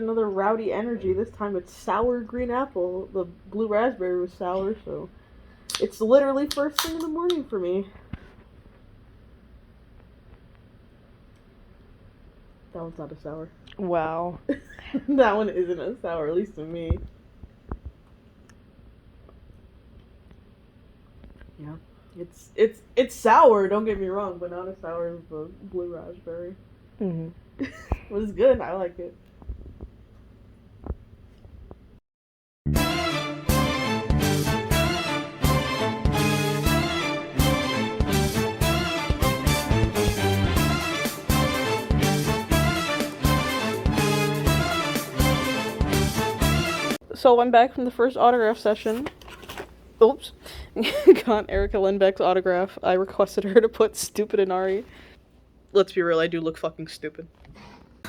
another rowdy energy. This time it's sour green apple. The blue raspberry was sour, so it's literally first thing in the morning for me. That one's not a sour. Wow. That one isn't a sour, at least to me. Yeah. It's sour, don't get me wrong, but not as sour as the blue raspberry. Mm-hmm. It was good, I like it. So I'm back from the first autograph session. Oops. Got Erica Lindbeck's autograph. I requested her to put stupid Inari. Let's be real, I do look fucking stupid.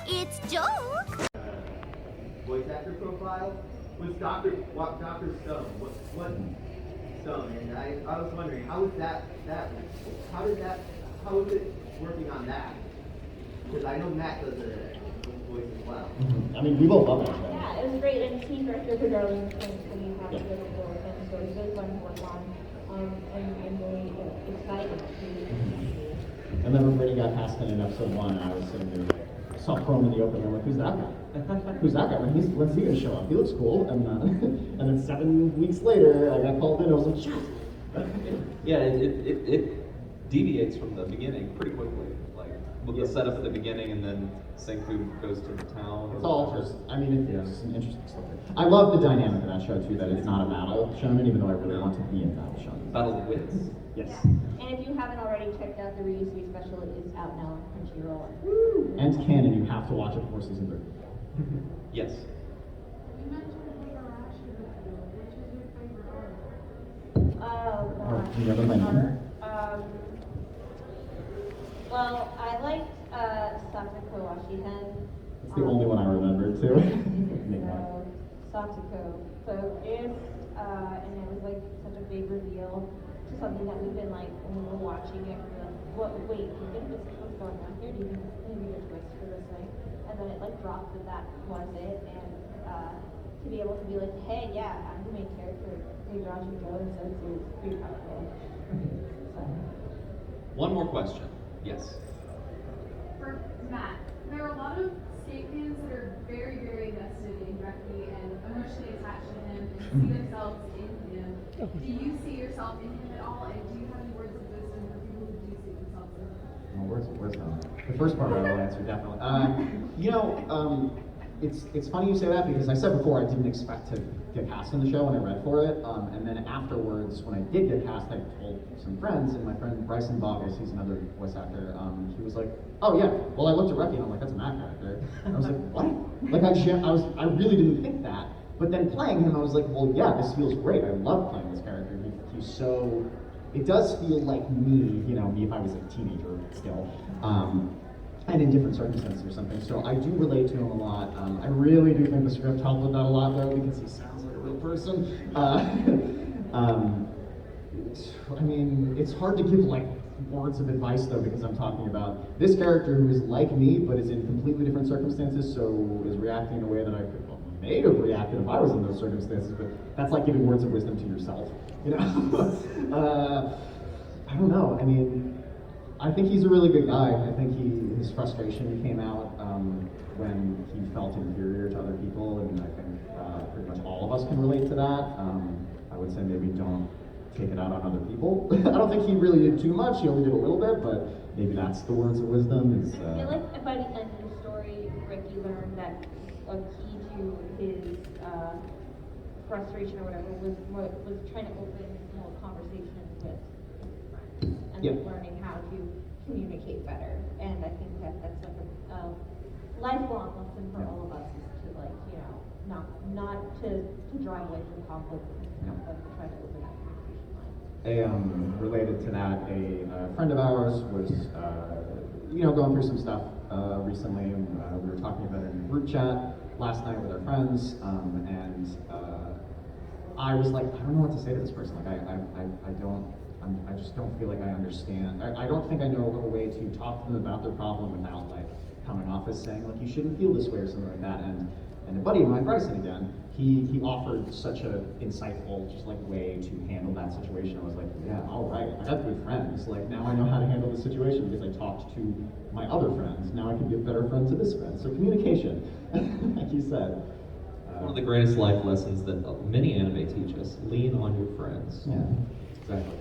It's joke. Voice actor profile was Dr. Stone. What Stone? And I was wondering, how was how was it working on that? Because I know Matt does a voice as well. I mean, we both love that. Yeah, it was great, and he's director for Darling when you have to go with him, so it's really fun to work on, and I'm really excited to. I remember when he got cast in episode 1, and I was sitting there, like, I saw Chrome in the opening, I'm like, who's that guy? Who's that guy? When's he gonna show up? He looks cool. And then 7 weeks later, I got called in, I was like, shit. Yeah, it deviates from the beginning pretty quickly. Like, with the setup at the beginning, and then Senku goes to the town. It's all just, I mean, it's an interesting story. I love the dynamic of that show, too, that it's not a battle shonen, even though I really want to be in battle shonen. Battle of Wits. Yes. Yeah. And if you haven't already checked out the Ryusui special, it is out now on Crunchyroll. And canon, you have to watch it before season 3. Yes. You mentioned Higurashi before. Which is your favorite arc? Oh, gosh. Do you remember my name? Well, I liked Satsuko Ashiten. It's the only one I remember, too. Satsuko. So it's, and it was like such a big reveal to something that we've been like, when we were watching it, we were like, what, wait, do you think this is what's going on here? Do you think this is going to be a twist for this thing? And then it like dropped that was it, and to be able to be like, hey, yeah, I'm the main character, Higurashi Go, and so it's pretty powerful. So. One more question. Yes. For Matt, there are a lot of statements that are very, very invested in Reki and emotionally attached to him and see themselves in him. Do you see yourself in him at all? And do you have any words of wisdom for people who do see themselves in him? Well, words of wisdom. The first part I will answer, definitely. It's funny you say that because I said before I didn't expect to get cast in the show when I read for it, and then afterwards when I did get cast, I told some friends, and my friend Bryson Bogus, he's another voice actor, he was like, oh yeah, well I looked at Reki and I'm like, that's a Matt character. And I was like, what? Like I really didn't think that, but then playing him I was like, well yeah, this feels great, I love playing this character, he's so, it does feel like me, me if I was a teenager still. And in different circumstances or something. So I do relate to him a lot. I really do think the script helped with that a lot though, because he sounds like a real person. I mean, it's hard to give like words of advice though, because I'm talking about this character who is like me, but is in completely different circumstances, so is reacting in a way that I could may have reacted if I was in those circumstances, but that's like giving words of wisdom to yourself, I don't know, I mean, I think he's a really good guy. I think his frustration came out when he felt inferior to other people, and I think pretty much all of us can relate to that. I would say maybe don't take it out on other people. I don't think he really did too much. He only did a little bit, but maybe that's the words of wisdom. I feel like by the end of the story, Ricky learned that a key to his frustration or whatever was trying to open more conversations with and learning how to communicate better. And I think that's like a lifelong lesson for all of us is to like, not to drive away from conflict, but to try to open that communication line. Related to that, a friend of ours was, going through some stuff recently, and we were talking about it in a group chat last night with our friends, and I was like, I don't know what to say to this person. Like, I just don't feel like I understand. I don't think I know a way to talk to them about their problem without like coming off as saying like you shouldn't feel this way or something like that. And And a buddy of mine, Bryson again, he offered such a insightful, just like way to handle that situation. I was like, yeah, all right, I got good friends. Like now I know how to handle the situation because I talked to my other friends. Now I can be a better friend to this friend. So communication, like you said. One of the greatest life lessons that many anime teach us: lean on your friends. Yeah, exactly.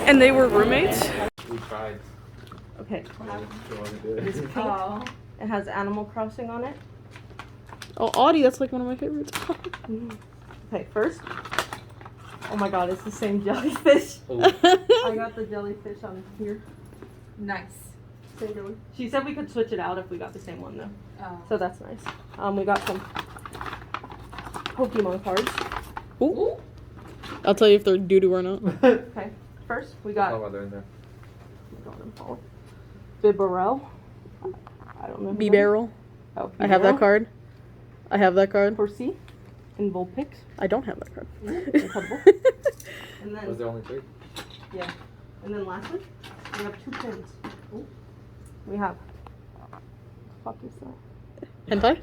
And they were roommates? We tried. Okay. It wasn't good. It's pink. It has Animal Crossing on it. Oh, Audie, that's like one of my favorites. Okay, first. Oh my god, it's the same jellyfish. Oh. I got the jellyfish on here. Nice. Same jelly. She said we could switch it out if we got the same one though. Oh. So that's nice. We got some Pokemon cards. Ooh. I'll tell you if they're doo-doo or not. Okay. First, we got. Oh, well, they're in there. Bibarel. I don't know. B-Barrel. Oh, I have that card. I have that card. Horsey and Vulpix. I don't have that card. Incredible. And then, Was there only 3? yeah. And then lastly, we have 2 pins. Ooh. We have. What the fuck is that? Hentai?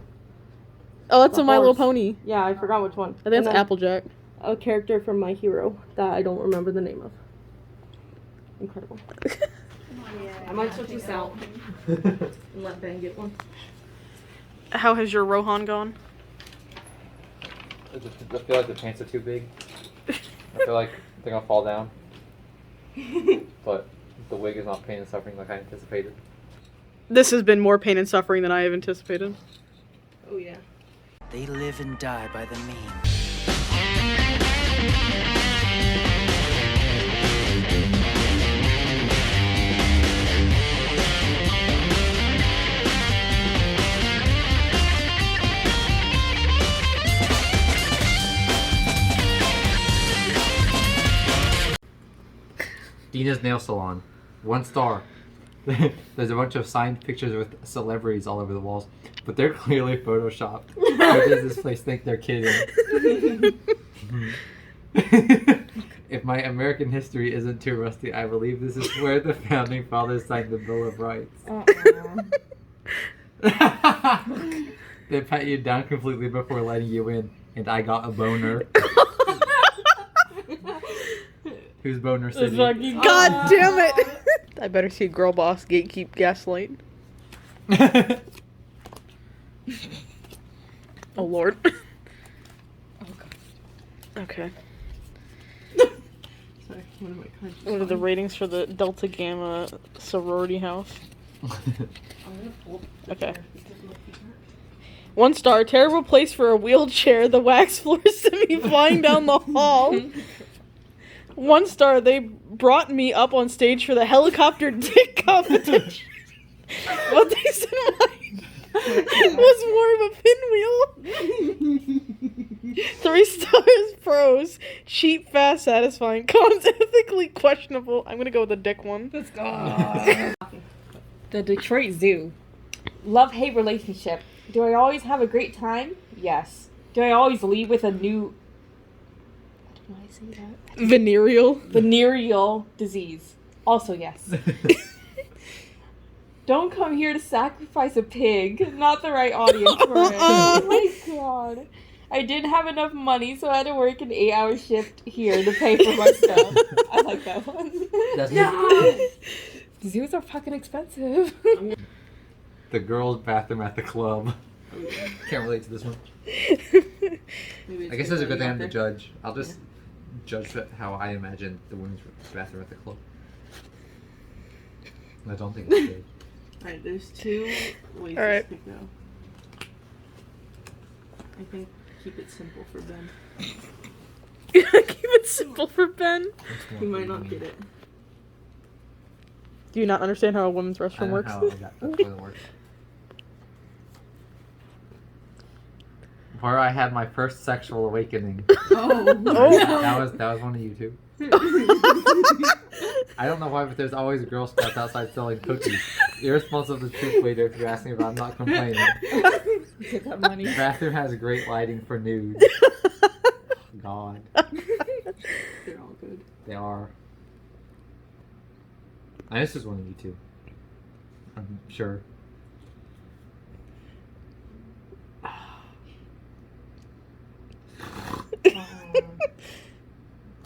Oh, that's The a My Little horse. Pony. Yeah, I forgot which one. I think And it's then Applejack. a character from My Hero that I don't remember the name of. Incredible. I might switch this out and let Ben get one. How has your Rohan gone? I feel like the pants are too big. I feel like they're gonna fall down. But the wig is not pain and suffering like I anticipated. This has been more pain and suffering than I have anticipated. Oh yeah. They live and die by the meme. Dina's Nail Salon. 1 star. There's a bunch of signed pictures with celebrities all over the walls, but they're clearly photoshopped. Who does this place think they're kidding? If my American history isn't too rusty, I believe this is where the founding fathers signed the Bill of Rights. They pat you down completely before letting you in, and I got a boner. Who's boner city? God damn it! I better see Girl Boss Gatekeep Gaslight. Oh lord. Oh god. Okay. Sorry, one of my cards. What are the ratings for the Delta Gamma sorority house? Okay. 1 star, terrible place for a wheelchair. The wax floor sent me flying down the hall. 1 star, they brought me up on stage for the helicopter dick competition. What they said mine was more of a pinwheel. 3 stars, pros, cheap, fast, satisfying, cons, ethically questionable. I'm gonna go with the dick one. Let's go. The Detroit Zoo. Love-hate relationship. Do I always have a great time? Yes. Do I always leave with a new... How do I say that? Venereal. Venereal disease. Also yes. Don't come here to sacrifice a pig. Not the right audience for it. Oh my god. I didn't have enough money, so I had to work an 8-hour shift here to pay for my stuff. I like that one. No! Zoos are fucking expensive. The girls' bathroom at the club. Can't relate to this one. I guess there's a good thing I'm the judge. I'll just judge how I imagine the women's bathroom at the club. I don't think it's good. Alright, there's 2 ways All right. to speak now. I think keep it simple for Ben. Keep it simple for Ben. He might not get it. Do you not understand how a women's I restroom don't know works? how that toilet works. Where I had my first sexual awakening. Oh. That was one of you two. I don't know why, but there's always Girl Scouts outside selling cookies. Irresponsible truth waiter if you ask me, but I'm not complaining. Get that money. The bathroom has great lighting for nude. God. They're all good. They are. And this is one of you two. I'm sure.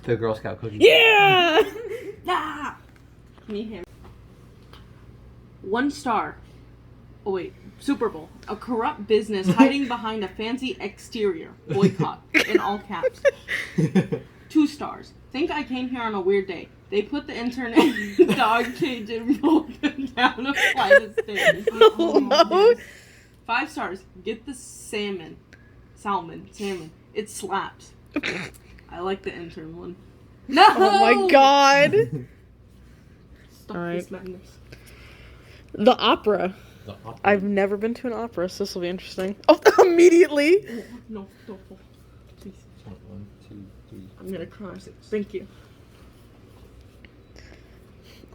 The Girl Scout cookie. Yeah! Yeah! Me, him. 1 star. Oh wait, Super Bowl. A corrupt business hiding behind a fancy exterior. Boycott. In all caps. 2 stars. Think I came here on a weird day. They put the intern in the dog cage and rolled him down a flight of stairs. Oh no! 5 stars. Get the salmon. Salmon. It slaps. I like the intern one. No! Oh my god! Stop Alright. this madness. The opera. I've never been to an opera, so this will be interesting. Oh, immediately! No, don't fall. Please. 1, 2, 3. I'm gonna cry. Thank you.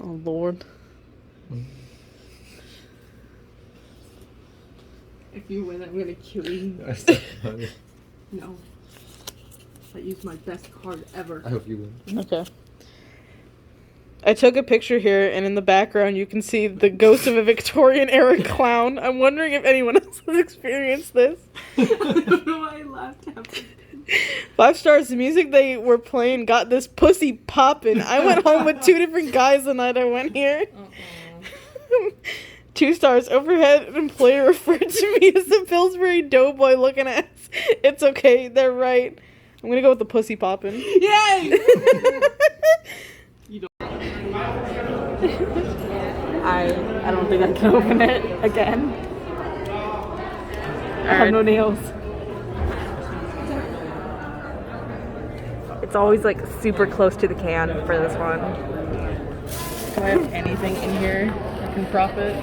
Oh lord. If you win, I'm gonna kill you. No. I used my best card ever. I hope you win. Okay. I took a picture here, and in the background you can see the ghost of a Victorian era clown. I'm wondering if anyone else has experienced this. I don't know why I laughed after. 5 stars. The music they were playing got this pussy poppin'. I went home with 2 different guys the night I went here. 2 stars. Overhead, an employee referred to me as the Pillsbury Doughboy looking ass. It's okay. They're right. I'm gonna go with the pussy poppin'. Yay! I don't think I can open it again. I have no nails. It's always like super close to the can for this one. Do I have anything in here I can prop it?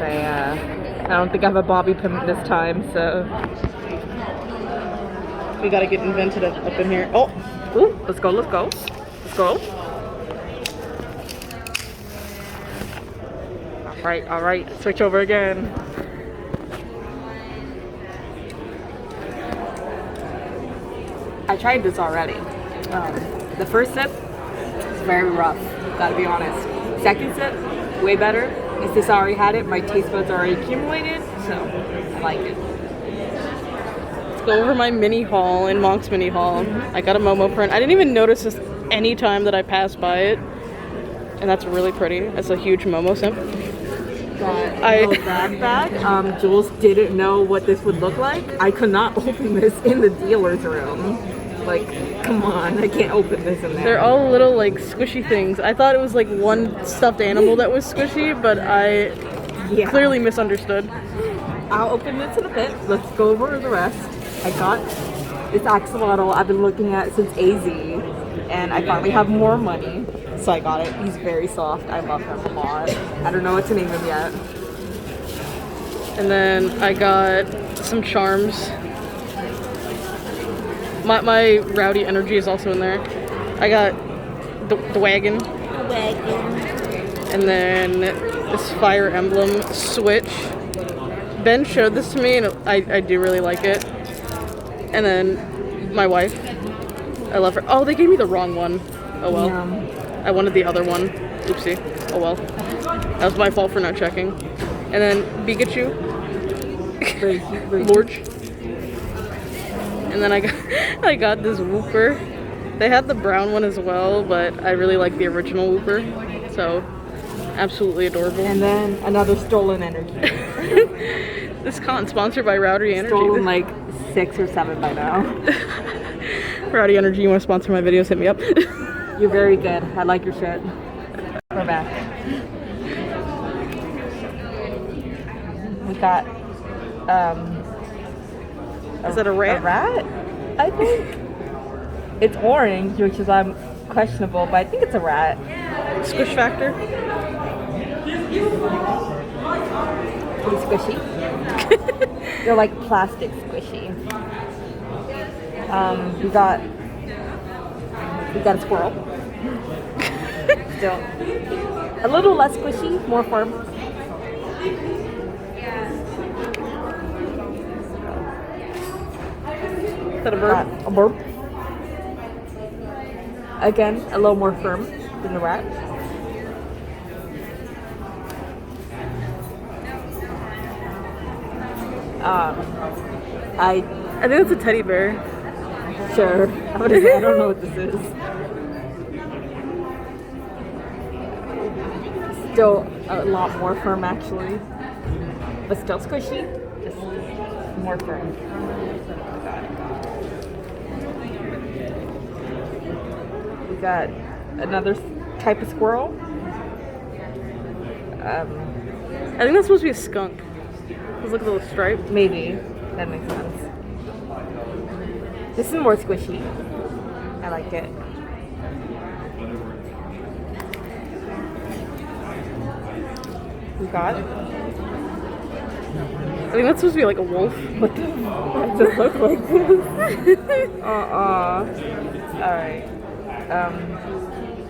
I don't think I have a bobby pin this time, so We gotta get invented up in here. Oh! ooh, let's go. All right, switch over again. I tried this already. The first sip is very rough, gotta be honest. Second sip, way better. If this already had it, my taste buds already accumulated, so I like it. Let's go over my mini haul in Monk's mini haul. I got a Momo print. I didn't even notice this any time that I passed by it. And that's really pretty. It's a huge Momo simp. Backpack. Jules didn't know what this would look like. I could not open this in the dealer's room. Like, come on, I can't open this in there. They're all little, like, squishy things. I thought it was, like, one stuffed animal that was squishy, but I clearly misunderstood. I'll open this in a bit. Let's go over the rest. I got this axolotl I've been looking at since AZ, and I finally have more money, so I got it. He's very soft. I love him a lot. I don't know what to name him yet. And then I got some charms. My rowdy energy is also in there. I got the wagon. And then this Fire Emblem Switch. Ben showed this to me and I do really like it. And then my wife. I love her. Oh, they gave me the wrong one. Oh well. I wanted the other one. Oopsie. Oh well. That was my fault for not checking. And then Pikachu. Lorch. And then I got this Wooper. They had the brown one as well, but I really like the original Wooper. So, absolutely adorable. And then another Stolen Energy. This con sponsored by Rowdy Energy. Stolen like 6 or 7 by now. Rowdy Energy, you want to sponsor my videos? Hit me up. You're very good. I like your shit. We're back. We got is that a rat? A rat? I think. It's orange, which is questionable, but I think it's a rat. Squish factor? Pretty squishy. They're like plastic squishy. We got a squirrel. Still a little less squishy, more firm. Is that a bird? A burp. Again, a little more firm than the rat. I think it's a teddy bear. Sure. I don't know what this is. Still a lot more firm, actually. But still squishy. Just more firm. We got another type of squirrel. I think that's supposed to be a skunk. Let's look at the little stripe. Maybe. That makes sense. This is more squishy. I like it. We got. I think that's supposed to be like a wolf. What does it look like this? Alright.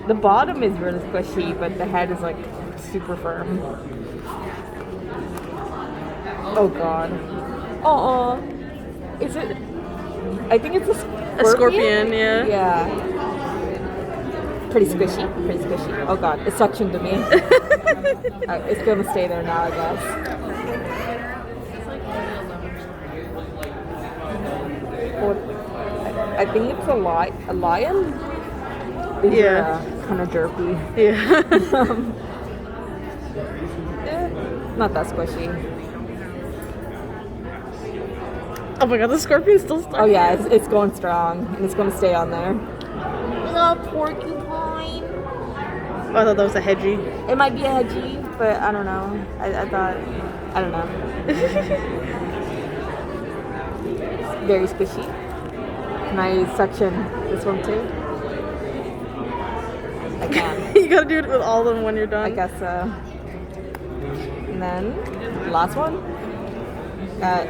The bottom is really squishy, but the head is like super firm. Oh god. Is it? I think it's a scorpion. A scorpion, yeah. Yeah. Pretty squishy. Oh god, it suctioned to me. It's gonna stay there now, I guess. I think it's a lion. Yeah. Kind of derpy. Yeah. Not that squishy. Oh my god, the scorpion's still stuck. Oh yeah, it's going strong, and it's going to stay on there. Porcupine. Oh, I thought that was a hedgie. It might be a hedgie, but I don't know. I don't know. Very squishy. Can I suction this one too? I can. You gotta do it with all of them when you're done. I guess so. And then, last one. A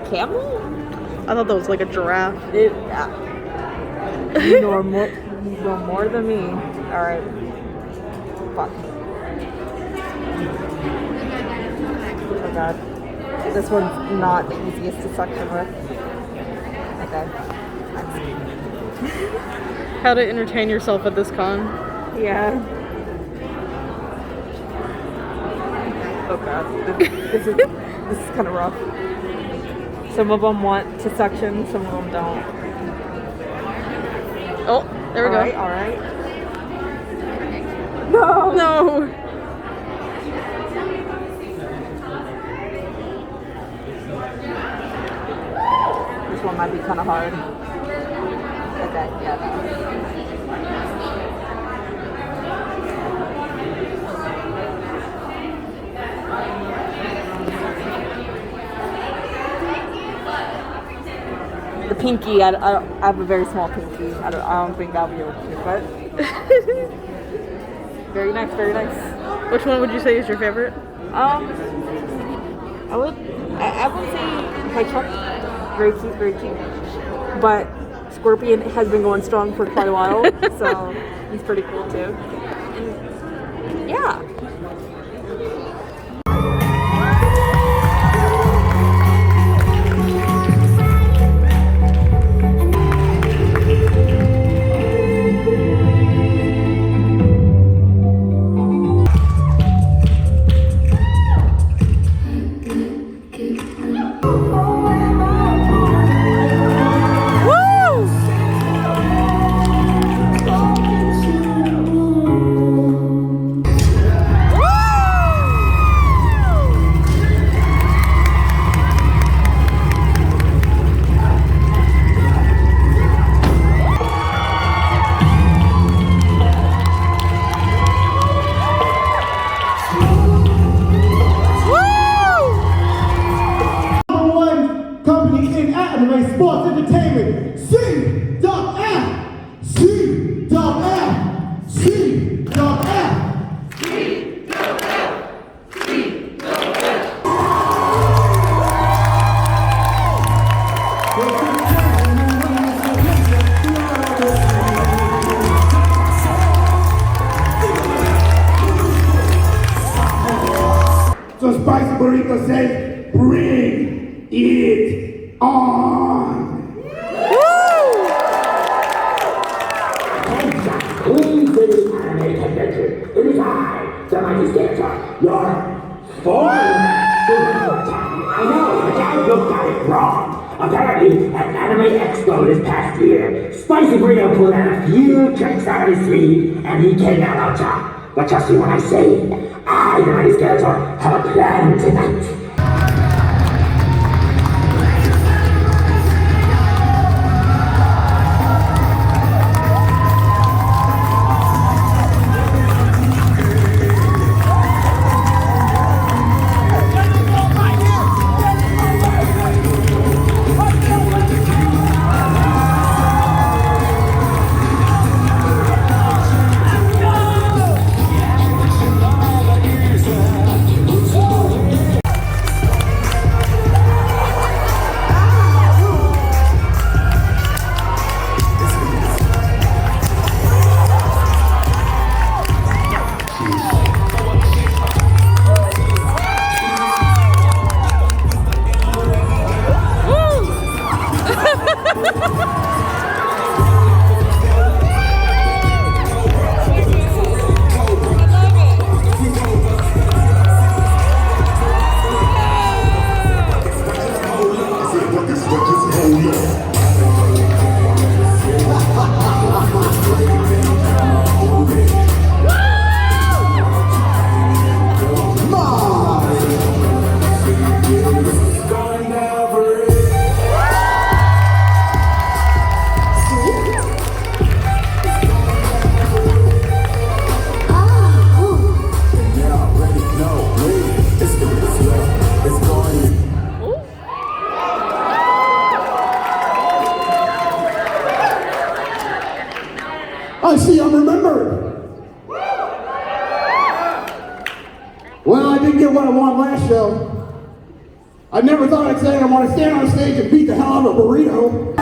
camel? I thought that was like a giraffe. You know more than me. Alright. Fuck. Oh god. This one's not the easiest to suction with. Okay. Next. How to entertain yourself at this con. Yeah. Oh god. This is kind of rough. Some of them want to suction, some of them don't. Oh, there we go. Alright. No! No! This one might be kind of hard. Okay, yeah. The pinky, I have a very small pinky. I don't think I'll be able to, but very nice, very nice. Which one would you say is your favorite? I would say hedgehog. Very cute. But Scorpion has been going strong for quite a while, so he's pretty cool too. And yeah. Sports Entertainment, C.F. So Spicy Burrito says, bring it on! Please visit this animated convention. It is I, the mighty dancer, your foreign. I know, but I looked at it wrong. on. Apparently, at Anime Expo this past year, Spicy Burrito pulled out a few tricks out of his sleeve, and he came out on top. But trust me when I say, I, the Mighty Skeletor, have a plan tonight. I see I'm remembered. Well, I didn't get what I wanted last show. I never thought I'd say I want to stand on stage and beat the hell out of a burrito.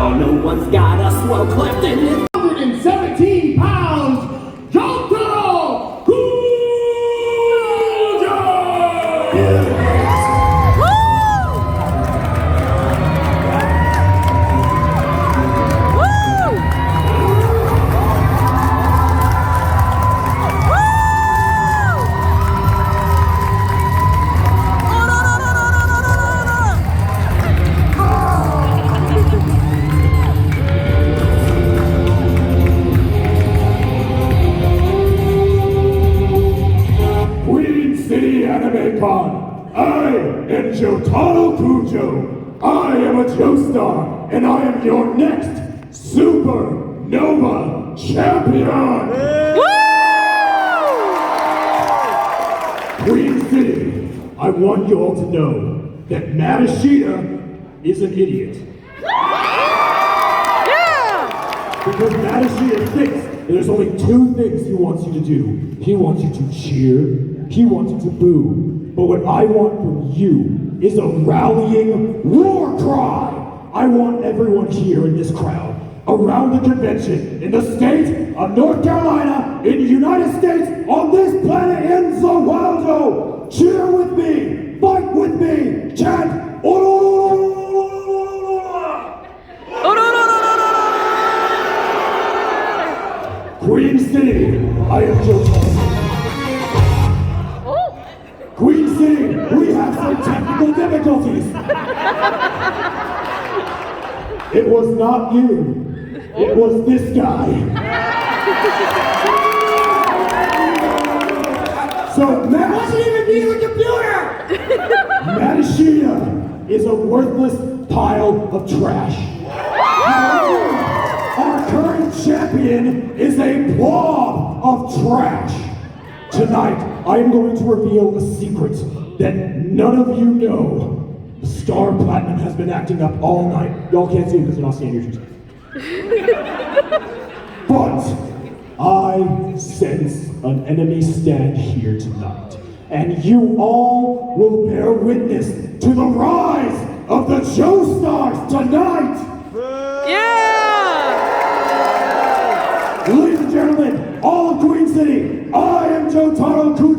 No one's got us well clipped in it. 117 pounds, Jotaro I am Jotaro Kujo. I am a Joestar, and I am your next Supernova Champion! Queen City, I want you all to know that Matashita is an idiot. Because Matashita thinks that there's only two things he wants you to do. He wants you to cheer, he wants you to boo. But what I want from you is a rallying war cry. I want everyone here in this crowd, around the convention, in the state of North Carolina, in the United States, on this planet, in the world, cheer with me, fight with me, chant, Queen City, I am Jotaro. Queen City, we have some technical difficulties. It was not you. It was this guy. So Matt wasn't even beating the computer. Matashita is a worthless pile of trash. Our current champion is a blob of trash. Tonight, I am going to reveal a secret that none of you know. Star Platinum has been acting up all night. Y'all can't see it because you're not seeing your shoes. But I sense an enemy stand here tonight. And you all will bear witness to the rise of the Joestars tonight! Yeah! Ladies and gentlemen, all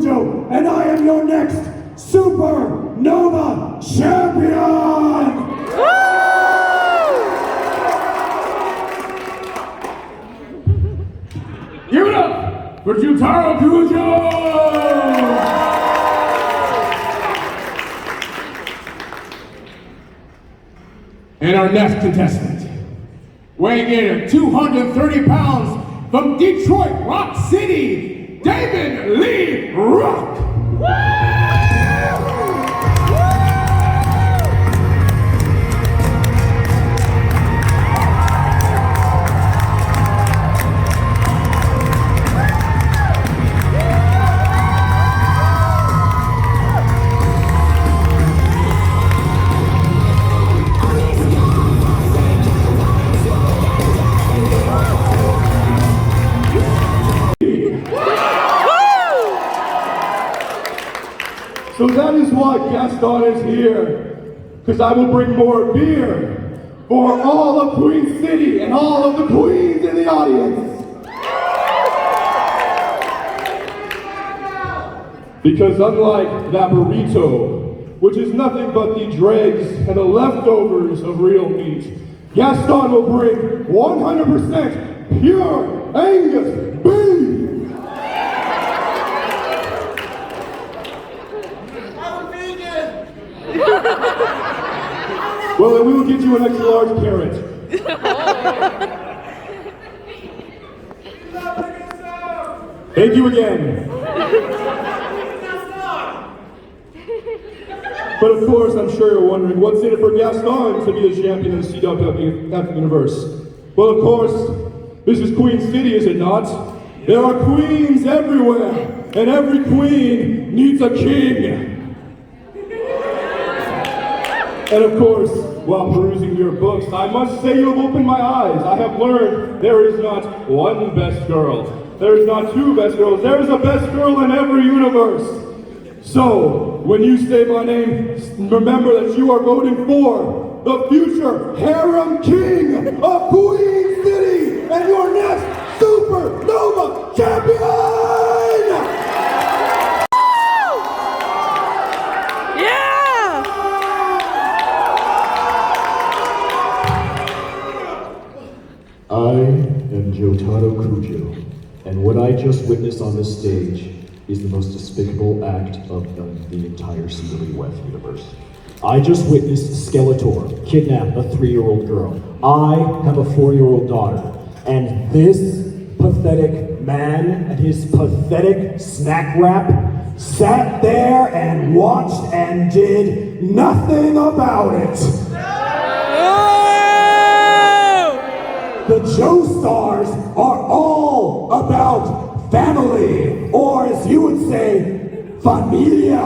Cujo, and I am your next Supernova Champion! Give it up for Jotaro Cujo! And our next contestant, weighing in at 230 pounds from Detroit Rock City, David Lee Rock! So that is why Gaston is here, because I will bring more beer for all of Queen City and all of the queens in the audience. Because unlike that burrito, which is nothing but the dregs and the leftovers of real meat, Gaston will bring 100% pure Angus beef. Well, then we will get you an extra large carrot. Thank you again. But of course, I'm sure you're wondering, what's in it for Gaston to be the champion of the CWF Universe? Well, of course, this is Queen City, is it not? There are queens everywhere, and every queen needs a king. And of course, while perusing your books, I must say you have opened my eyes. I have learned there is not one best girl. There is not two best girls. There is a best girl in every universe. So, when you say my name, remember that you are voting for the future harem king of Queen City and your next Supernova champion! I am Jotaro Kujo, and what I just witnessed on this stage is the most despicable act of the entire CWF universe. I just witnessed Skeletor kidnap a 3-year-old girl. I have a 4-year-old daughter, and this pathetic man and his pathetic snack wrap sat there and watched and did nothing about it. The Joestars are all about family, or as you would say, familia.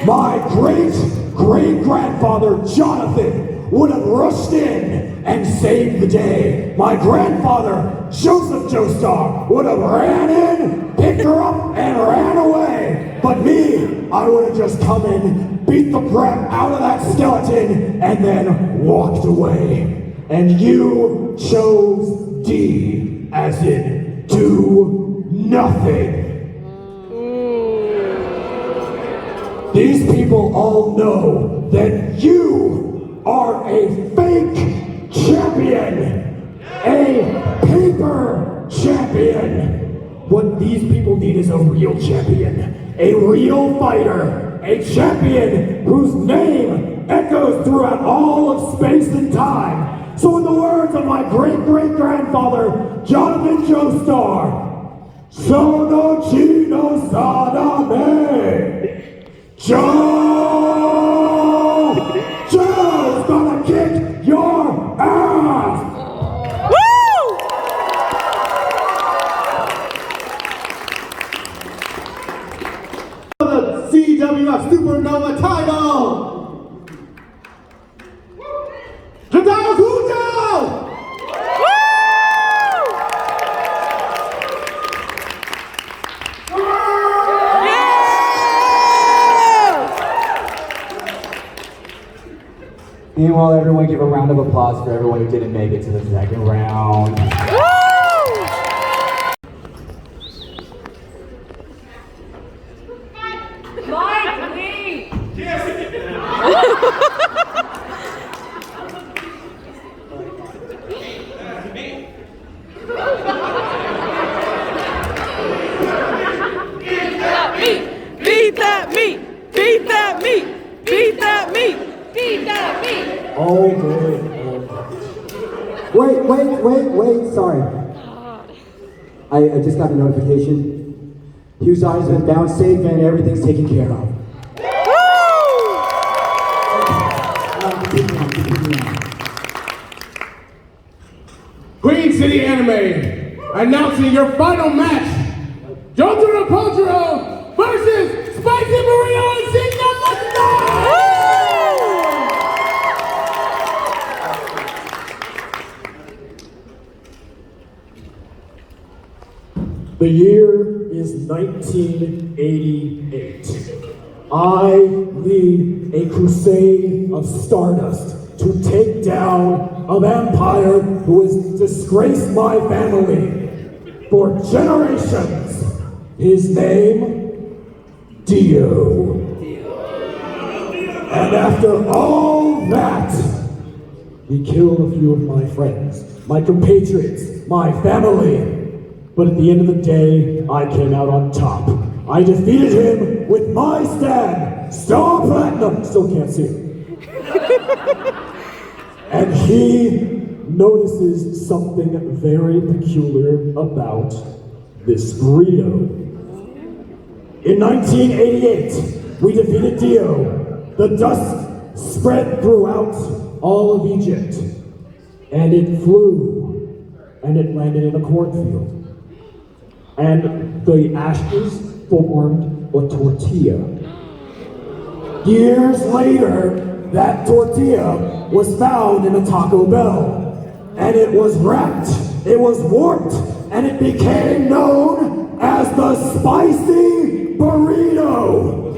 My great-great-grandfather Jonathan would have rushed in and saved the day. My grandfather Joseph Joestar would have ran in, picked her up, and ran away. But me, I would have just come in, beat the crap out of that skeleton, and then walked away. And you chose D, as in do nothing. These people all know that you are a fake champion, a paper champion. What these people need is a real champion, a real fighter, a champion whose name echoes throughout all of space and time. So in the words of my great-great-grandfather, Jonathan Joestar, Sono Chino Sadame, Joe's gonna kick your ass! CWF Supernova title! Jotaro Kujo! Meanwhile, everyone give a round of applause for everyone who didn't make it to the second round. All day. Wait, sorry. I just got a notification. Hugh's eyes have been found safe and everything's taken care of. Queen City Anime, announcing your final match. Jotaro Kojiro versus Spicy Burrito and Sigma Matsuda! The year is 1988. I lead a crusade of stardust to take down a vampire who has disgraced my family for generations. His name, Dio. And after all that, he killed a few of my friends, my compatriots, my family. But at the end of the day, I came out on top. I defeated him with my stand, Star Platinum, still can't see it. And he notices something very peculiar about this burrito. In 1988, we defeated Dio. The dust spread throughout all of Egypt, and it flew, and it landed in a cornfield. And the ashes formed a tortilla. Years later, that tortilla was found in a Taco Bell, and it was wrapped, it was warped, and it became known as the Spicy Burrito.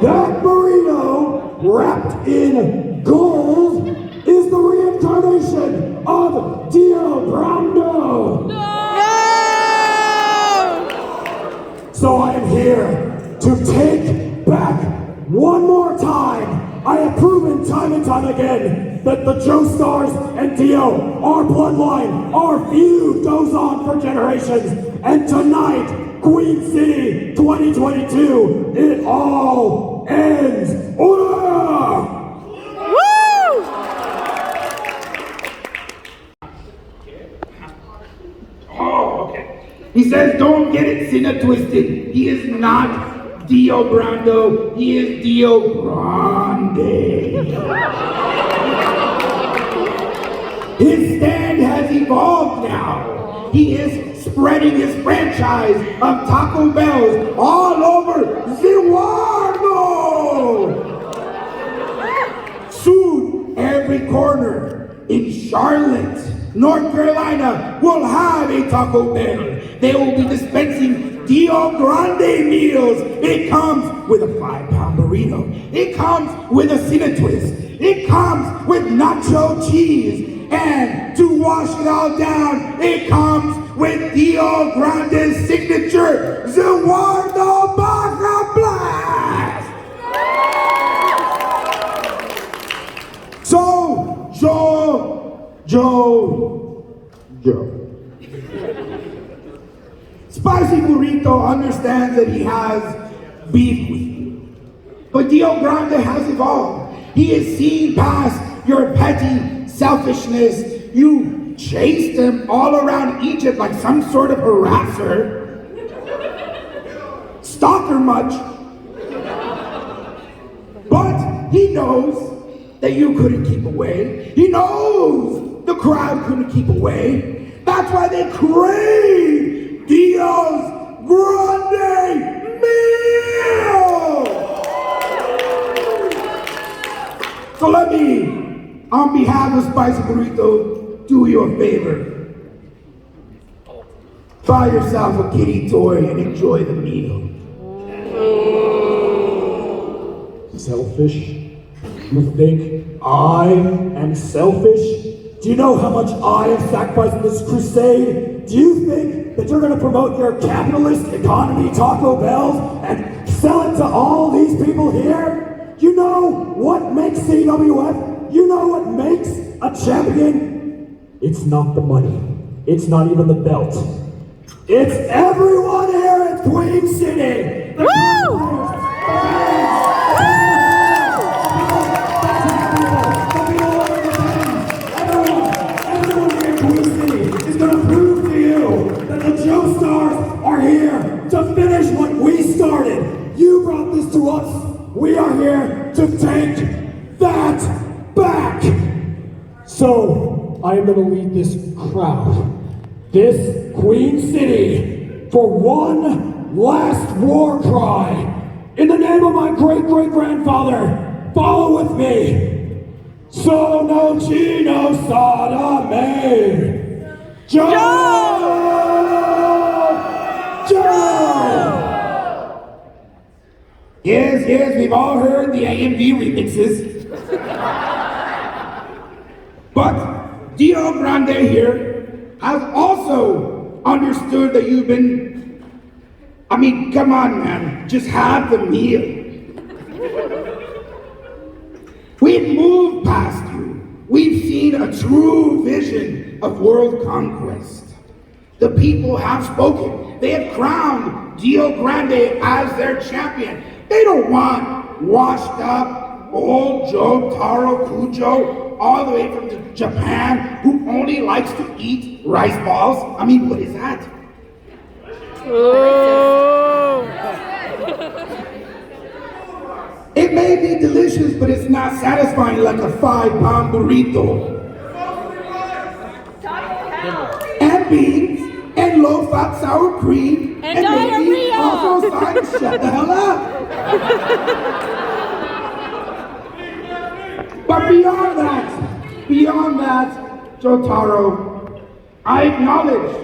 That burrito, wrapped in gold, is the reincarnation of Dio Brando. No! So I am here to take back one more time. I have proven time and time again that the Joestars and Dio, our bloodline, our feud goes on for generations. And tonight, Queen City 2022, it all ends. Order! Oh, okay. He says, don't get it Cena twisted. He is not Dio Brando. He is Dio Grande. His stand has evolved now. He is spreading his franchise of Taco Bells all over the world. Soon, every corner in Charlotte, North Carolina will have a Taco Bell. They will be dispensing Dio Grande meals. It comes with a 5-pound burrito. It comes with a Cena twist. It comes with nacho cheese. And to wash it all down, it comes with Dio Grande's signature, Eduardo Barra Blast. So, Joe. Spicy Burrito understands that he has beef with you. But Dio Grande has evolved. He has seen past your petty selfishness. You chased him all around Egypt like some sort of harasser. Stalker much. But he knows that you couldn't keep away. He knows the crowd couldn't keep away. That's why they crave Dio's Grande meal! So let me, on behalf of Spicy Burrito, do you a favor. Buy yourself a kitty toy and enjoy the meal. Selfish? You think I am selfish? Do you know how much I have sacrificed in this crusade? Do you think that you're going to promote your capitalist economy Taco Bells and sell it to all these people here? You know what makes CWF? You know what makes a champion? It's not the money. It's not even the belt. It's everyone here at Queen City. The because we are here to take that back. So, I am going to lead this crowd, this Queen City, for one last war cry. In the name of my great-great-grandfather, follow with me. Sono Chino Sadame. Joe! Joe! Yes, we've all heard the AMV remixes. But Dio Grande here has also understood that you've been, I mean, come on, man, just have the meal. We've moved past you. We've seen a true vision of world conquest. The people have spoken. They have crowned Dio Grande as their champion. They don't want washed up old Joe Taro Kujo all the way from Japan who only likes to eat rice balls. I mean, what is that? It may be delicious, but it's not satisfying like a 5-pound burrito. And beans, and low-fat sour cream, and maybe also sign shut the hell up. But beyond that, Jotaro, I acknowledge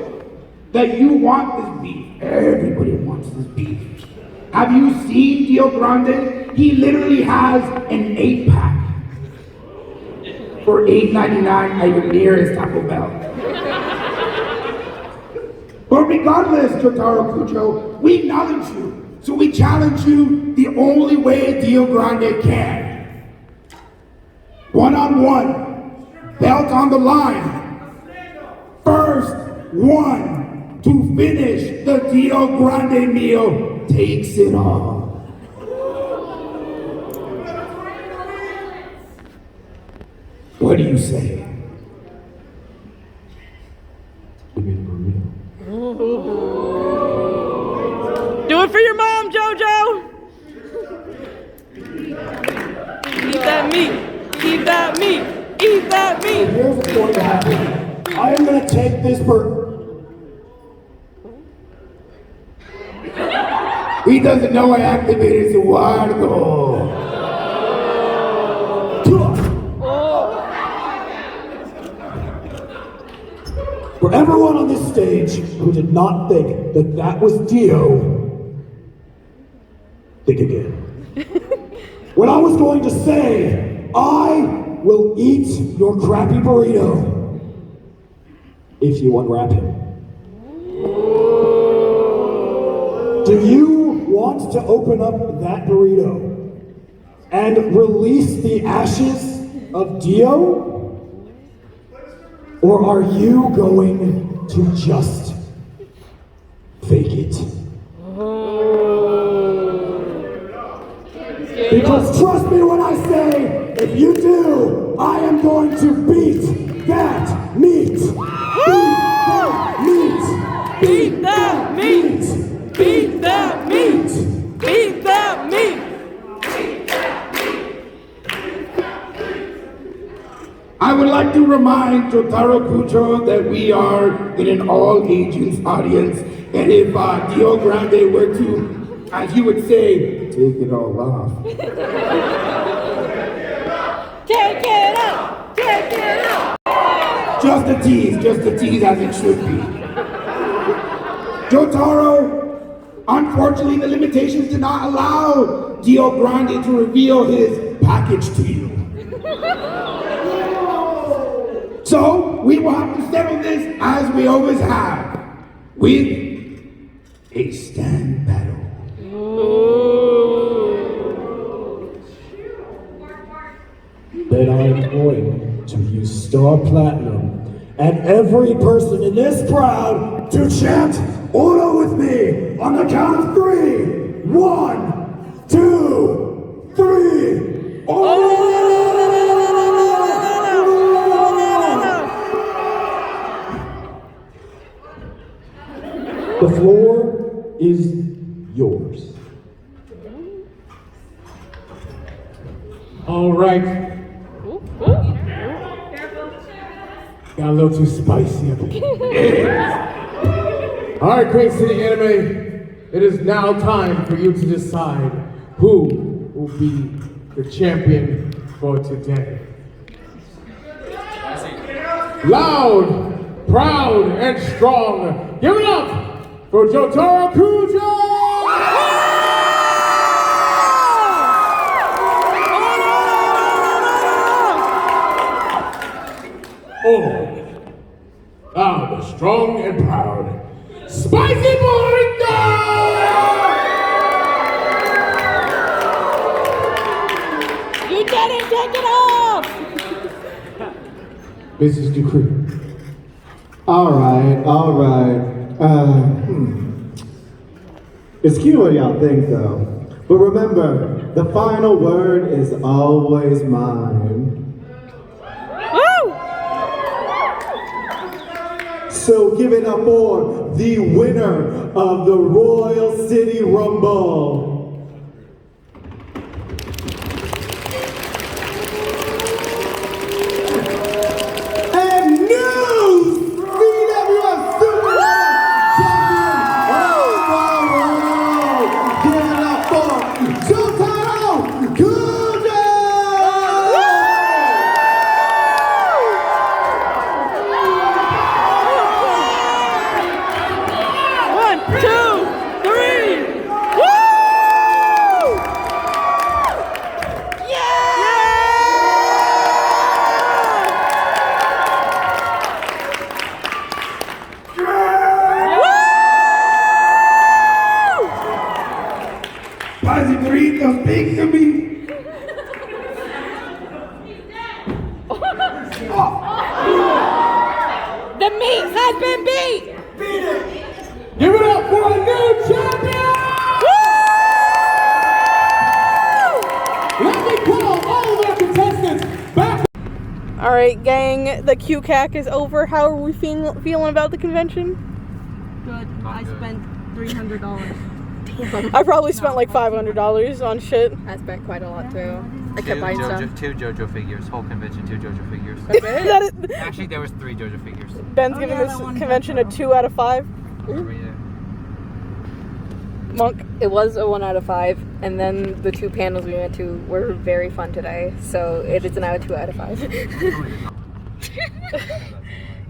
that you want this beef. Everybody wants this beef. Have you seen Dio Grande? He literally has an 8-pack for $8.99 at your nearest Taco Bell. But regardless, Jotaro Kujo, we acknowledge you. So we challenge you the only way Dio Grande can. One-on-one, belt on the line. First one to finish the Dio Grande meal takes it all. What do you say? Do it for your mom, Jojo! Eat that meat! Eat that meat! Eat that meat! Here's what's going to happen. I am going to take this He doesn't know I activated Eduardo. For everyone on this stage who did not think that that was Dio, think again. When I was going to say, I will eat your crappy burrito if you unwrap him. Do you want to open up that burrito and release the ashes of Dio? Or are you going to just fake it? Because trust me when I say, if you do, I am going to beat that meat. Beat that meat. Beat that meat. Beat that meat! I would like to remind Jotaro Kujo that we are in an all-ages audience, and if Dio Grande were to, as you would say, take it all off. Take it up! Take it up! Just a tease as it should be. Jotaro, unfortunately the limitations did not allow Dio Grande to reveal his package to you. So, we will have to settle this as we always have, with a stand battle. Then I'm going to use Star Platinum and every person in this crowd to chant Uno with me on the count of 3. 1, 2, 3. The floor is yours. All right. Got a little too spicy up here. All right, Great City Anime. It is now time for you to decide who will be the champion for today. Loud, proud, and strong. Give it up for Jotaro Kujo! Oh, loud, strong, and proud. Spicy Burrito! You didn't take it off! Mrs. Dupree. All right. It's cute what y'all think, though. But remember, the final word is always mine. So give it up for the winner of the Royal City Rumble. And new CWF Superman Champion of the World. Give it up for Jotaro Kujo! Spicy Burrito, speak to me. The meat has been beat! Give it up for a new champion! Let me call all of our contestants back. Alright, gang, the qcac is over. How are we feeling about the convention? Good. I spent $300. I probably spent like $500 on shit. I spent quite a lot too. I kept buying stuff. Two JoJo figures. Whole convention, 2 JoJo figures. Actually, there was 3 JoJo figures. Ben's giving this convention a 2 out of 5. Monk. It was a 1 out of 5, and then the 2 panels we went to were very fun today, so it is now a 2 out of 5.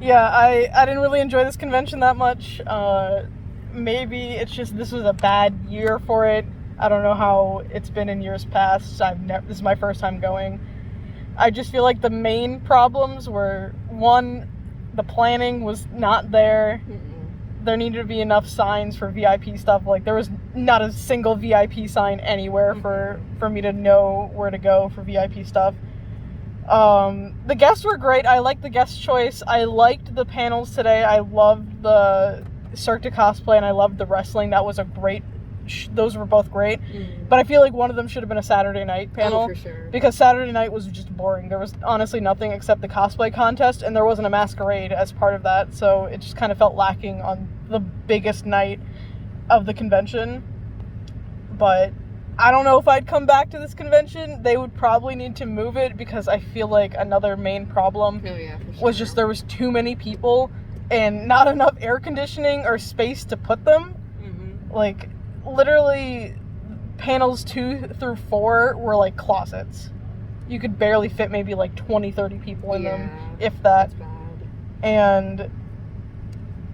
Yeah, I didn't really enjoy this convention that much. Maybe it's just this was a bad year for it. I don't know how it's been in years past. This is my first time going. I just feel like the main problems were, one, the planning was not there. There needed to be enough signs for VIP stuff. Like, there was not a single VIP sign anywhere for me to know where to go for VIP stuff. The guests were great. I liked the guest choice. I liked the panels today. I loved the Cirque du Cosplay, and I loved the wrestling. That was a great, those were both great. But I feel like one of them should have been a Saturday night panel. Oh, for sure. Because Saturday night was just boring. There was honestly nothing except the cosplay contest, and there wasn't a masquerade as part of that, so it just kind of felt lacking on the biggest night of the convention. But I don't know if I'd come back to this convention. They would probably need to move it, because I feel like another main problem was just there was too many people and not enough air conditioning or space to put them. Like, literally, panels 2 through 4 were like closets. You could barely fit maybe like 20-30 people in them, if that. And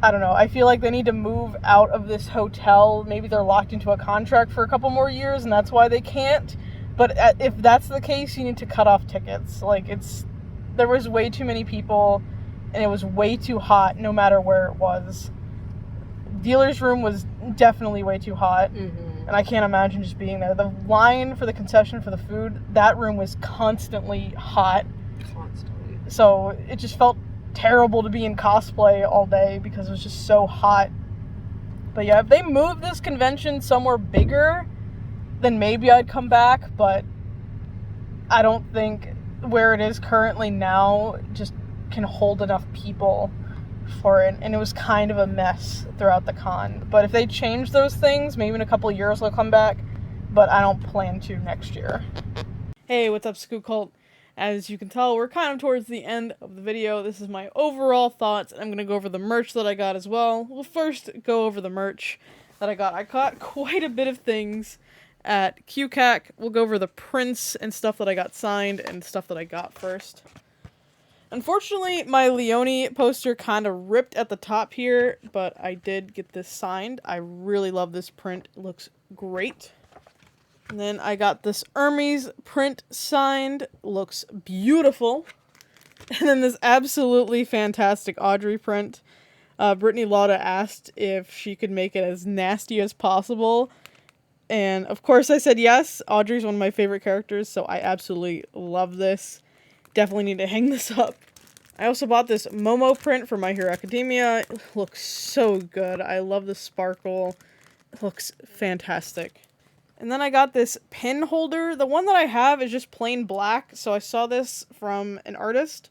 I don't know, I feel like they need to move out of this hotel. Maybe they're locked into a contract for a couple more years and that's why they can't. But if that's the case, you need to cut off tickets. Like, there was way too many people and it was way too hot no matter where it was. Dealer's room was definitely way too hot, and I can't imagine just being there. The line for the concession for the food, that room was constantly hot. So it just felt terrible to be in cosplay all day because it was just so hot. But yeah, if they move this convention somewhere bigger, then maybe I'd come back, but I don't think where it is currently now just can hold enough people for it, and it was kind of a mess throughout the con. But if they change those things, maybe in a couple of years they'll come back, but I don't plan to next year. Hey, what's up, Scoop Cult? As you can tell, we're kind of towards the end of the video. This is my overall thoughts, and I'm going to go over the merch that I got as well. We'll first go over the merch that I got. I got quite a bit of things at qcac. We'll go over the prints and stuff that I got signed and stuff that I got first. Unfortunately, my Leone poster kind of ripped at the top here, but I did get this signed. I really love this print. It looks great. And then I got this Hermes print signed. Looks beautiful. And then this absolutely fantastic Audrey print. Brittany Lauda asked if she could make it as nasty as possible. And of course I said yes. Audrey's one of my favorite characters, so I absolutely love this. Definitely need to hang this up. I also bought this Momo print for My Hero Academia. It looks so good. I love the sparkle. It looks fantastic. And then I got this pin holder. The one that I have is just plain black, so I saw this from an artist,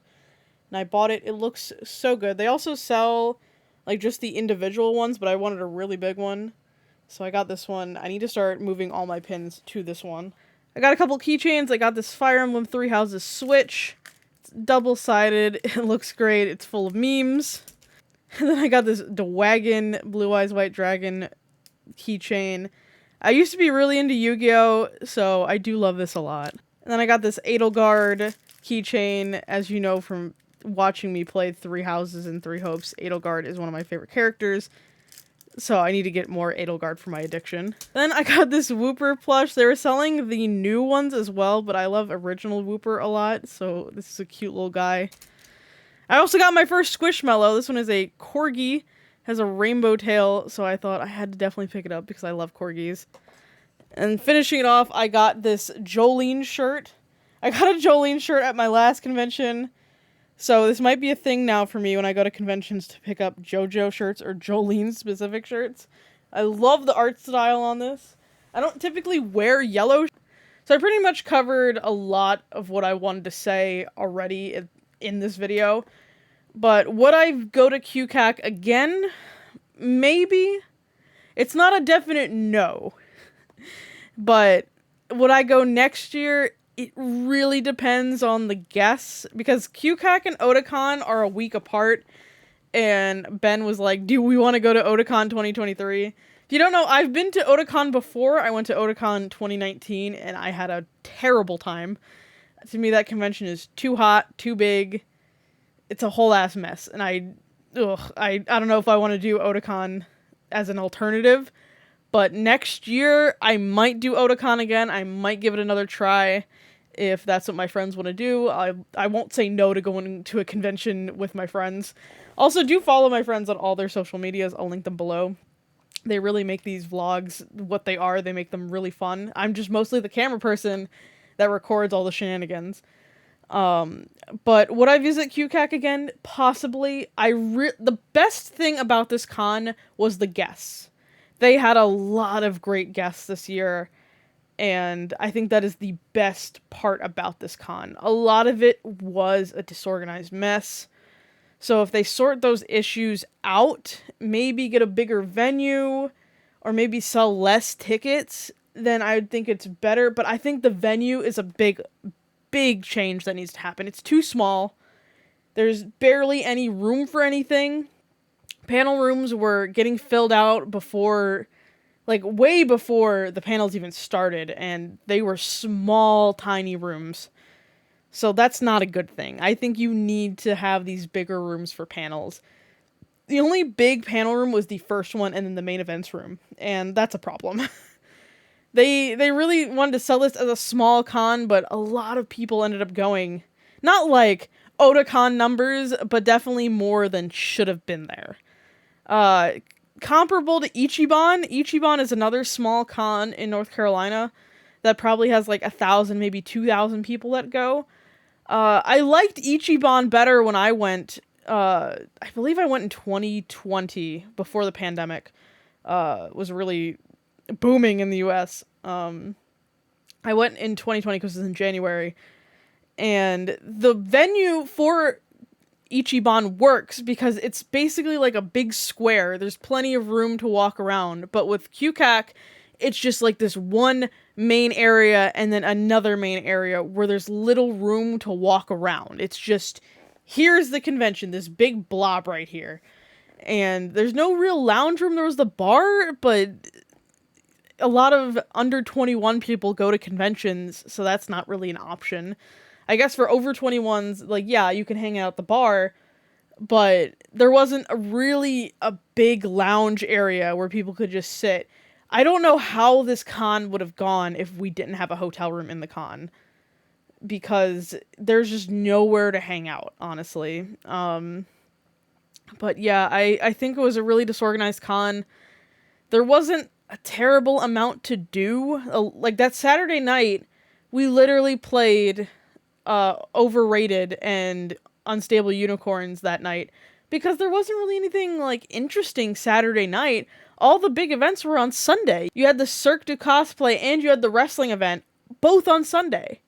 and I bought it. It looks so good. They also sell, like, just the individual ones, but I wanted a really big one, so I got this one. I need to start moving all my pins to this one. I got a couple keychains. I got this Fire Emblem Three Houses Switch. It's double-sided. It looks great. It's full of memes. And then I got this Dwagon Blue Eyes White Dragon keychain. I used to be really into Yu-Gi-Oh!, so I do love this a lot. And then I got this Edelgard keychain. As you know from watching me play Three Houses and Three Hopes, Edelgard is one of my favorite characters. So I need to get more Edelgard for my addiction. Then I got this Wooper plush. They were selling the new ones as well, but I love original Wooper a lot, so this is a cute little guy. I also got my first Squishmallow. This one is a Corgi. Has a rainbow tail, so I thought I had to definitely pick it up because I love corgis. And finishing it off, I got this Jolene shirt. I got a Jolene shirt at my last convention, so this might be a thing now for me when I go to conventions to pick up JoJo shirts or Jolene specific shirts. I love the art style on this. I don't typically wear yellow, so I pretty much covered a lot of what I wanted to say already in this video. But would I go to qcac again? Maybe. It's not a definite no. But would I go next year? It really depends on the guests. Because qcac and Otakon are a week apart. And Ben was like, do we want to go to Otakon 2023? If you don't know, I've been to Otakon before. I went to Otakon 2019 and I had a terrible time. To me, that convention is too hot, too big. It's a whole ass mess, and I don't know if I want to do Otakon as an alternative, but next year I might do Otakon again. I might give it another try if that's what my friends want to do. I won't say no to going to a convention with my friends. Also, do follow my friends on all their social medias. I'll link them below. They really make these vlogs what they are. They make them really fun. I'm just mostly the camera person that records all the shenanigans. But would I visit qcac again? Possibly. The best thing about this con was the guests. They had a lot of great guests this year, and I think that is the best part about this con. A lot of it was a disorganized mess. So if they sort those issues out, maybe get a bigger venue, or maybe sell less tickets, then I would think it's better. But I think the venue is a big change that needs to happen. It's too small. There's barely any room for anything. Panel rooms were getting filled out before, like, way before the panels even started, and they were small, tiny rooms. So that's not a good thing. I think you need to have these bigger rooms for panels. The only big panel room was the first one and then the main events room, and that's a problem. They really wanted to sell this as a small con, but a lot of people ended up going. Not like Otakon numbers, but definitely more than should have been there. Comparable to Ichiban. Ichiban is another small con in North Carolina that probably has like 1,000, maybe 2,000 people that go. I liked Ichiban better when I went. I believe I went in 2020 before the pandemic was really booming in the US. I went in 2020 because it was in January, and the venue for Ichiban works because it's basically like a big square. There's plenty of room to walk around, but with qcac, it's just like this one main area and then another main area where there's little room to walk around. It's just, here's the convention, this big blob right here. And there's no real lounge room. There was the bar, but a lot of under 21 people go to conventions, so that's not really an option. I guess for over 21s, like, yeah, you can hang out at the bar, but there wasn't really a big lounge area where people could just sit. I don't know how this con would have gone if we didn't have a hotel room in the con, because there's just nowhere to hang out, honestly. But yeah, I think it was a really disorganized con. There wasn't a terrible amount to do. Like, that Saturday night, we literally played Overrated and Unstable Unicorns that night, because there wasn't really anything, like, interesting Saturday night. All the big events were on Sunday. You had the Cirque du Cosplay and you had the wrestling event, both on Sunday.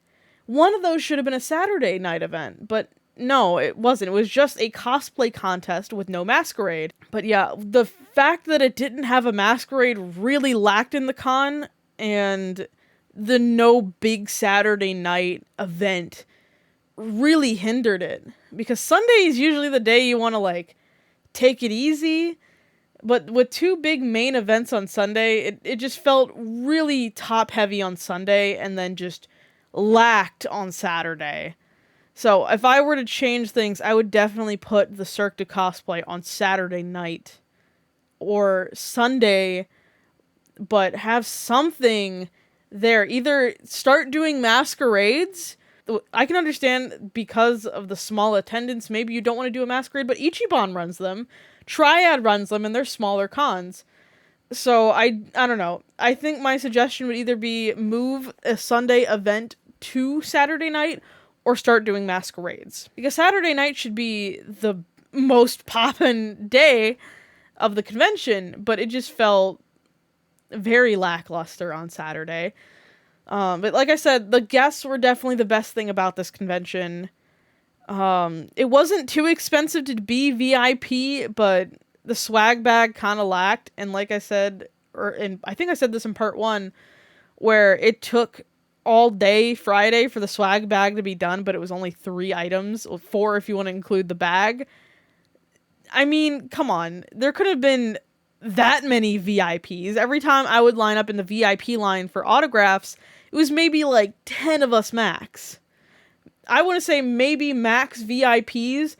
One of those should have been a Saturday night event, but no, it wasn't. It was just a cosplay contest with no masquerade. But yeah, the fact that it didn't have a masquerade really lacked in the con, and the no big Saturday night event really hindered it. Because Sunday is usually the day you want to, like, take it easy. But with two big main events on Sunday, it just felt really top heavy on Sunday and then just lacked on Saturday. So if I were to change things, I would definitely put the Cirque du Cosplay on Saturday night or Sunday, but have something there. Either start doing masquerades. I can understand because of the small attendance, maybe you don't want to do a masquerade, but Ichiban runs them. Triad runs them, and they're smaller cons. So I don't know. I think my suggestion would either be move a Sunday event to Saturday night or start doing masquerades. Because Saturday night should be the most poppin' day of the convention, but it just felt very lackluster on Saturday. But like I said, the guests were definitely the best thing about this convention. It wasn't too expensive to be VIP, but the swag bag kind of lacked. And like I said, I think I said this in part 1, where it took all day Friday for the swag bag to be done, but it was only 3 items, or 4 if you want to include the bag. I mean, come on. There could have been that many VIPs. Every time I would line up in the VIP line for autographs, it was maybe like 10 of us max. I want to say maybe max VIPs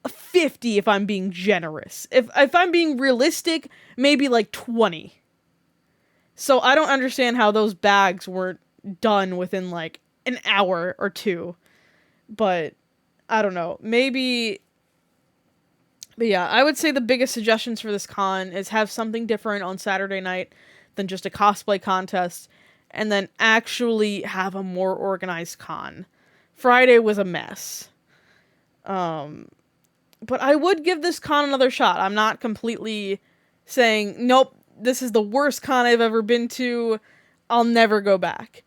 50 if I'm being generous. If I'm being realistic, maybe like 20. So I don't understand how those bags weren't done within like an hour or 2. But I don't know. Maybe. But yeah, I would say the biggest suggestions for this con is have something different on Saturday night than just a cosplay contest, and then actually have a more organized con. Friday was a mess. But I would give this con another shot. I'm not completely saying, nope, this is the worst con I've ever been to. I'll never go back.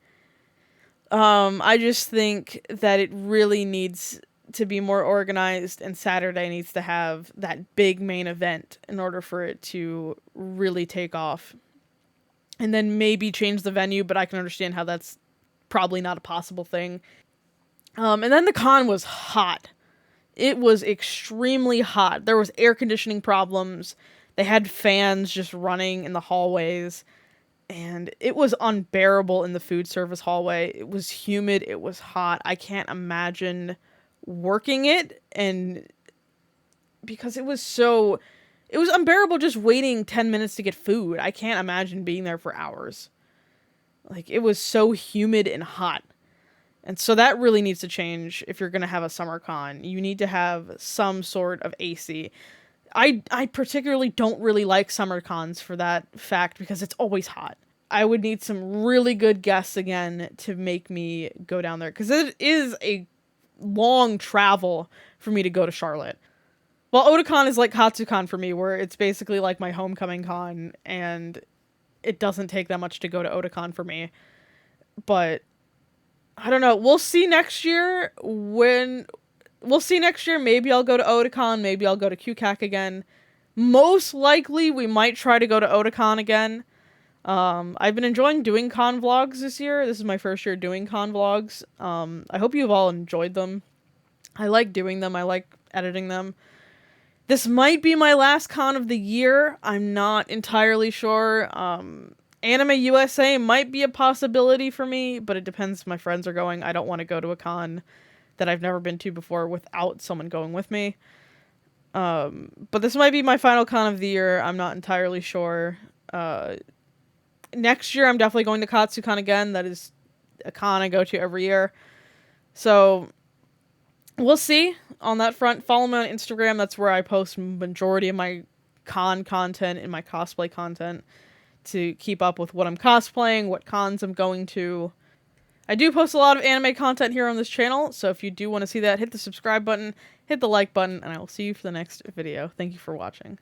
I just think that it really needs to be more organized, and Saturday needs to have that big main event in order for it to really take off. And then maybe change the venue, but I can understand how that's probably not a possible thing. And then the con was hot. It was extremely hot. There was air conditioning problems. They had fans just running in the hallways. And it was unbearable in the food service hallway. It was humid. It was hot. I can't imagine working it. And because it was unbearable just waiting 10 minutes to get food. I can't imagine being there for hours. Like, it was so humid and hot. And so that really needs to change if you're going to have a summer con. You need to have some sort of AC. I particularly don't really like summer cons for that fact, because it's always hot. I would need some really good guests again to make me go down there, because it is a long travel for me to go to Charlotte. Well, Otakon is like Katsucon for me, where it's basically like my homecoming con, and it doesn't take that much to go to Otakon for me. But I don't know. We'll see next year. Maybe I'll go to Otakon. Maybe I'll go to qcac again. Most likely, we might try to go to Otakon again. I've been enjoying doing con vlogs this year. This is my first year doing con vlogs. I hope you've all enjoyed them. I like doing them. I like editing them. This might be my last con of the year. I'm not entirely sure. Anime USA might be a possibility for me, but it depends if my friends are going. I don't want to go to a con that I've never been to before without someone going with me. But this might be my final con of the year. I'm not entirely sure. Next year, I'm definitely going to Katsucon again. That is a con I go to every year. So, we'll see on that front. Follow me on Instagram. That's where I post majority of my con content and my cosplay content to keep up with what I'm cosplaying, what cons I'm going to. I do post a lot of anime content here on this channel, so if you do want to see that, hit the subscribe button, hit the like button, and I will see you for the next video. Thank you for watching.